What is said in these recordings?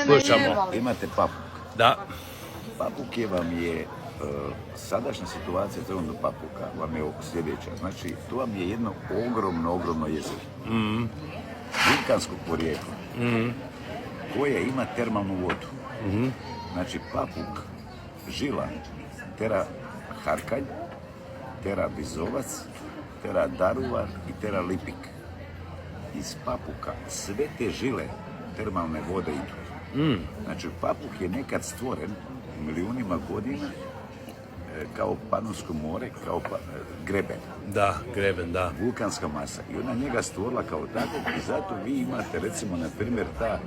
Slušamo. Imate papuk. Da. Papuk je vam je, sadašnja situacija do papuka vam je sljedeća. Znači, tu vam je jedno ogromno jezero. Vulkanskog porijekla. Koje ima termalnu vodu. Znači, papuk, žila, tera harkalj, tera bizovac, tera daruvar i tera lipik. Iz papuka sve te žile termalne vode idu. Znači, papuk je nekad stvoren milijunima godina kao Panonsko more, kao greben. Da, greben, da. Vulkanska masa. I ona njega stvorila kao takvog i zato vi imate, recimo, na primjer, ta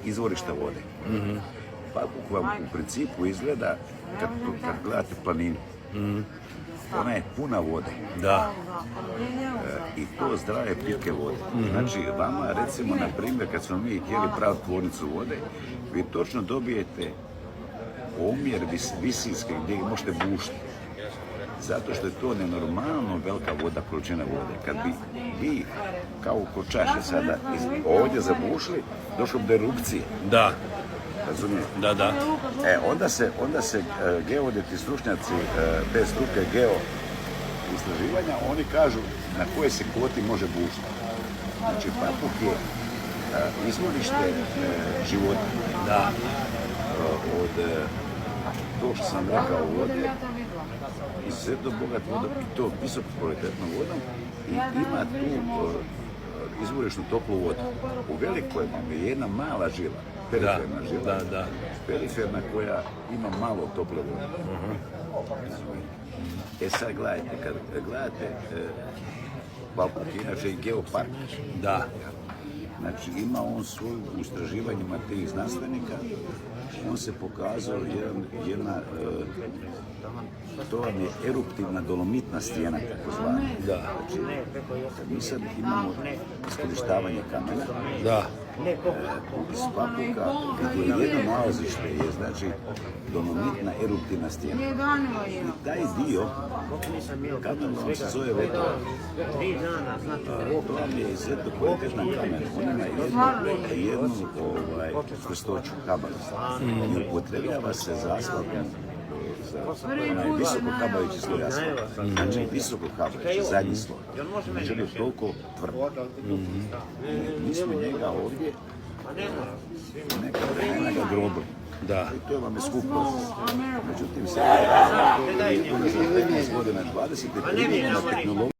izvorišta vode. Papuk vam u principu izgleda, kad gledate planinu, ona je puna vode. Da. I to zdrave pitke vode. Znači, vama, recimo, na primjer, kad smo mi htjeli praviti tvornicu vode, vi točno dobijete omjer visinske gdje možete bušiti. Zato što je to nenormalno velika voda, količina vode. Kad bi vi, kao ko čaše sada, ovdje zabušili, došlo bi do erupcije. Da. Razumijete? Da. Onda se geodeti, stručnjaci, te struke geo istraživanja, oni kažu na koje se kvoti može bušiti. Znači, papuk je izvorište života. Da. Od to što sam rekao vode, izuzetno bogat vodom i to visoko kvalitetnom vodom i ima tu izvorišnu toplu vodu. U velikoj vam je jedna mala žila, periferna žila, periferna koja ima malo tople vode. Sad gledajte, kad gledate papuk, inače i geopark. Da. Znači, ima on svoju u istraživanjima tih znanstvenika, on se pokazao to vam je eruptivna dolomitna stijena, tako zvana. Da. Znači, mi sad imamo iskorištavanje kamena, iz papuka, gdje je jedno nalazište je, znači, dolomitna eruptivna stijena. I taj dio, kako vam se zove vetora, to vam je izuzetno kvalitetna kamen. On ima jednu čvrstoću, kabalistu. I upotrebljava se za asfaltom, visoko kabajući sloj asfalta. Znači, visoko kabajući, zadnji sloj. Znači, on je toliko tvrd. Mi smo njega ovdje neka vremena ga grobili. Da. I to vam je skup proces. Međutim, sad je za 15 godina, 20 i 30 tehnologija.